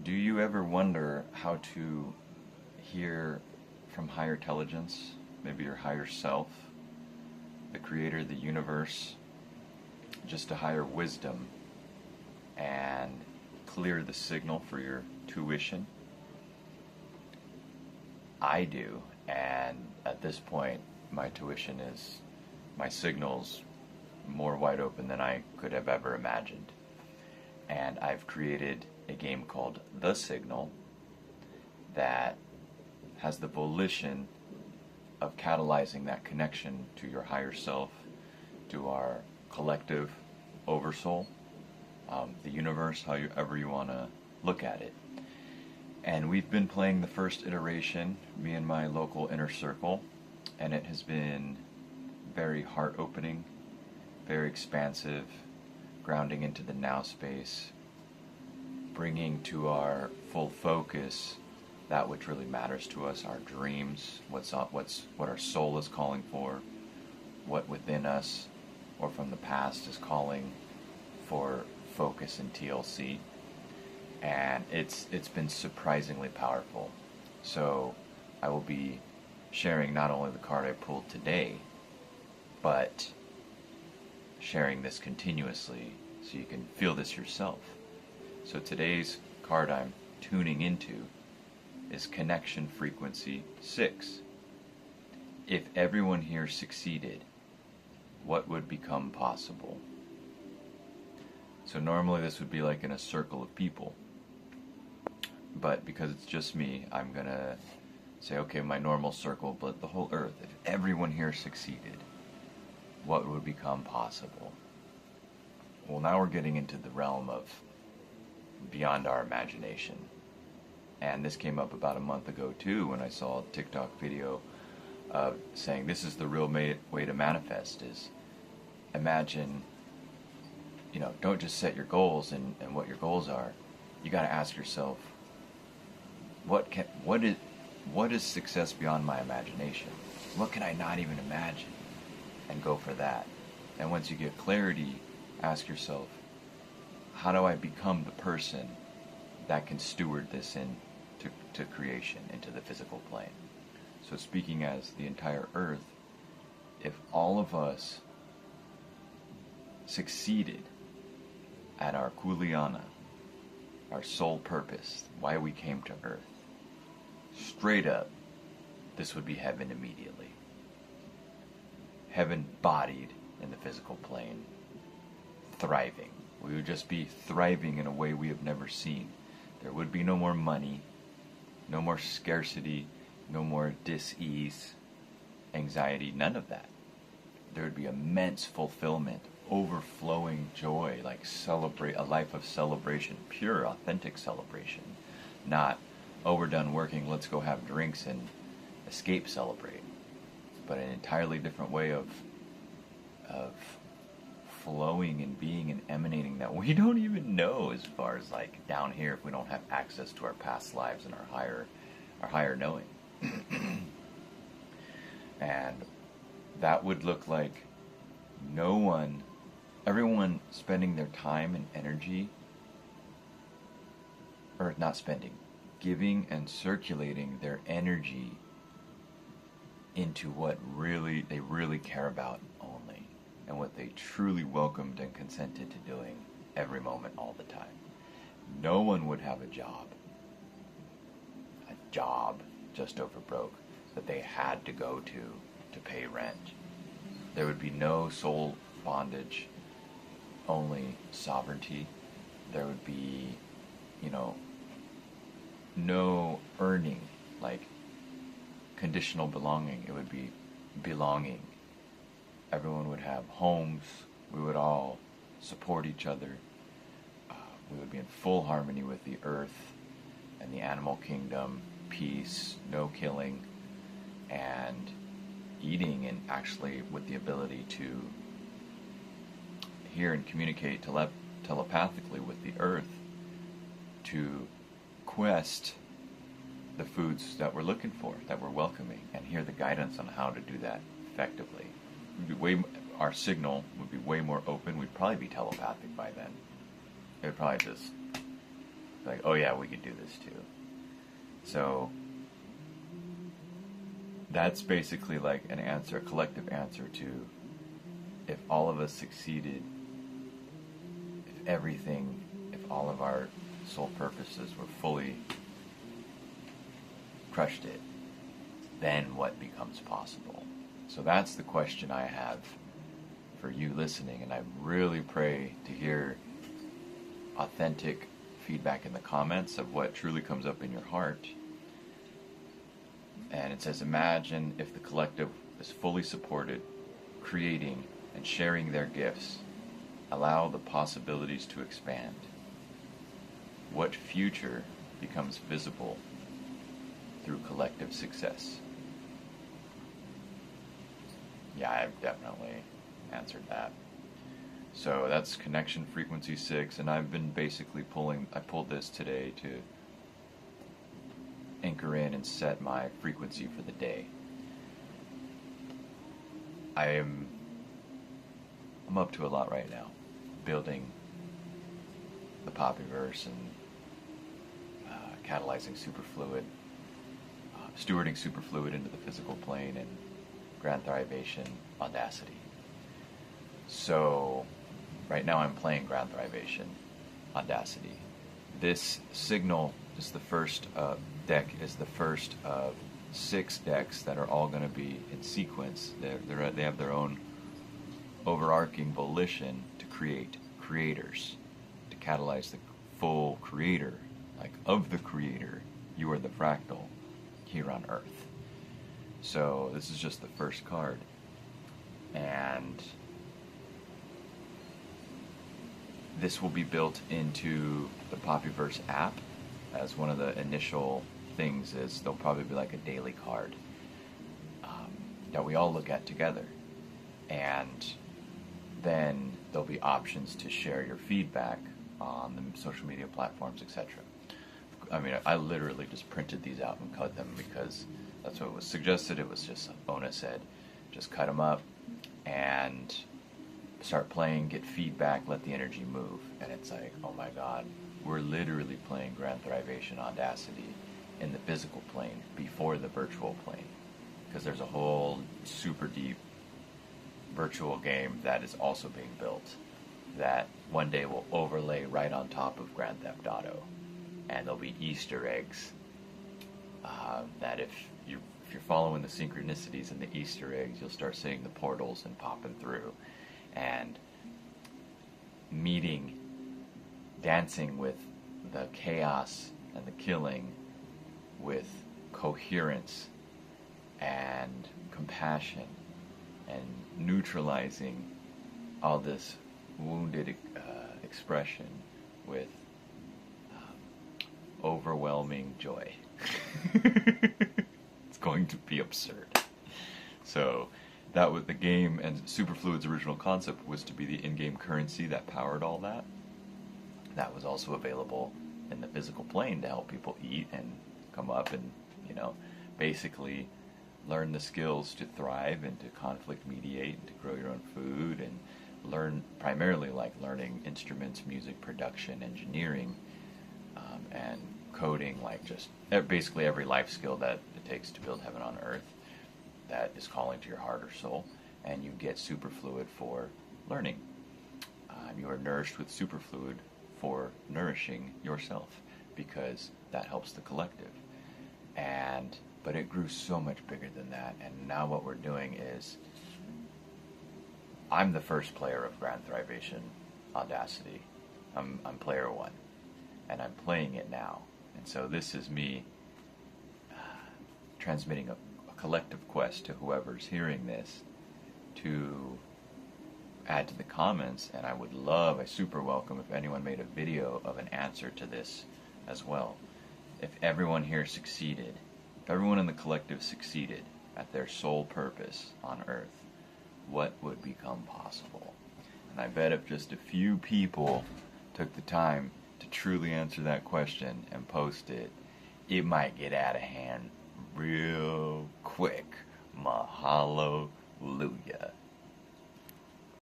Do you ever wonder how to hear from higher intelligence, maybe your higher self, the creator, the universe, just a higher wisdom, and clear the signal for your tuition? I do, and at this point, my tuition is, my signal's more wide open than I could have ever imagined. And I've created a game called The Signal that has the volition of catalyzing that connection to your higher self, to our collective oversoul, the universe, however you want to look at it. And we've been playing the first iteration, me and my local inner circle, and it has been very heart-opening, very expansive, grounding into the now space, bringing to our full focus that which really matters to us, our dreams, what our soul is calling for, what within us or from the past is calling for focus in TLC. And it's been surprisingly powerful. So I will be sharing not only the card I pulled today, but sharing this continuously so you can feel this yourself. So today's card I'm tuning into is Connection Frequency 6. If everyone here succeeded, what would become possible? So normally this would be like in a circle of people. But because it's just me, I'm going to say, okay, my normal circle, but the whole earth, if everyone here succeeded, what would become possible? Well, now we're getting into the realm of beyond our imagination. And this came up about a month ago too, when I saw a TikTok video saying this is the real way to manifest, is imagine, don't just set your goals and what your goals are. You got to ask yourself, what is success beyond my imagination? What can I not even imagine? And go for that. And once you get clarity, ask yourself, how do I become the person that can steward this into creation, into the physical plane? So speaking as the entire earth, if all of us succeeded at our kuleana, our sole purpose, why we came to earth, straight up, this would be heaven immediately. Heaven bodied in the physical plane, thriving. We would just be thriving in a way we have never seen. There would be no more money, no more scarcity, no more dis-ease, anxiety, none of that. There would be immense fulfillment, overflowing joy, like celebrate a life of celebration, pure, authentic celebration. Not, oh, we're done working, let's go have drinks and escape celebrate. But an entirely different way of flowing and being and emanating that we don't even know, as far as like down here, if we don't have access to our past lives and our higher knowing. And that would look like everyone spending their time and energy, or not spending, giving and circulating their energy into what they really care about only, and what they truly welcomed and consented to doing every moment, all the time. No one would have a job just over broke, that they had to go to pay rent. There would be no soul bondage, only sovereignty. There would be, no earning, like conditional belonging. It would be belonging. Everyone would have homes. We would all support each other. We would be in full harmony with the earth and the animal kingdom. Peace, no killing, and eating, and actually with the ability to hear and communicate telepathically with the earth, to quest the foods that we're looking for, that we're welcoming, and hear the guidance on how to do that effectively. Our signal would be way more open. We'd probably be telepathic by then. It would probably just Like, oh yeah, we could do this too. So that's basically like an answer, a collective answer to, if all of us succeeded, if all of our soul purposes were fully crushed it, then what becomes possible? So that's the question I have for you listening, and I really pray to hear authentic feedback in the comments of what truly comes up in your heart. And it says, imagine if the collective is fully supported, creating and sharing their gifts, allow the possibilities to expand. What future becomes visible through collective success? Yeah, I've definitely answered that. So that's connection frequency 6, and I've been basically I pulled this today to anchor in and set my frequency for the day. I'm up to a lot right now, building the PAPI-VERSE and catalyzing superfluid, stewarding superfluid into the physical plane, and grand thrivation audacity. So right now I'm playing grand thrivation audacity. This signal is the first deck, is the first of 6 decks that are all going to be in sequence. They have their own overarching volition to create creators, to catalyze the full creator, like of the creator. You are the fractal here on Earth. So this is just the first card, and this will be built into the PAPI-VERSE app as one of the initial things. Is there'll probably be like a daily card that we all look at together, and then there'll be options to share your feedback on the social media platforms, etc. I mean, I literally just printed these out and cut them because that's what was suggested. It was just, Ona said, just cut them up and start playing, get feedback, let the energy move. And it's like, oh my God, we're literally playing Grand Thrivation Audacity in the physical plane before the virtual plane, because there's a whole super deep virtual game that is also being built that one day will overlay right on top of Grand Theft Auto, and there'll be Easter eggs that if you're following the synchronicities and the Easter eggs, you'll start seeing the portals and popping through, and dancing with the chaos and the killing with coherence and compassion, and neutralizing all this wounded expression with overwhelming joy. It's going to be absurd. So that was the game, and Superfluid's original concept was to be the in-game currency that powered all that. That was also available in the physical plane to help people eat and come up and, basically learn the skills to thrive and to conflict mediate and to grow your own food, and learn primarily like learning instruments, music production, engineering, and coding, like just basically every life skill that it takes to build heaven on earth that is calling to your heart or soul. And you get superfluid for learning. You are nourished with superfluid for nourishing yourself, because that helps the collective. But it grew so much bigger than that, and now what we're doing is, I'm the first player of Grand Thrivation Audacity. I'm player 1, and I'm playing it now. And so this is me transmitting a collective quest to whoever's hearing this to add to the comments, and I super welcome if anyone made a video of an answer to this as well. If everyone here succeeded, if everyone in the collective succeeded at their sole purpose on Earth, what would become possible? And I bet if just a few people took the time to truly answer that question and post it, it might get out of hand real quick. Mahalo-luya.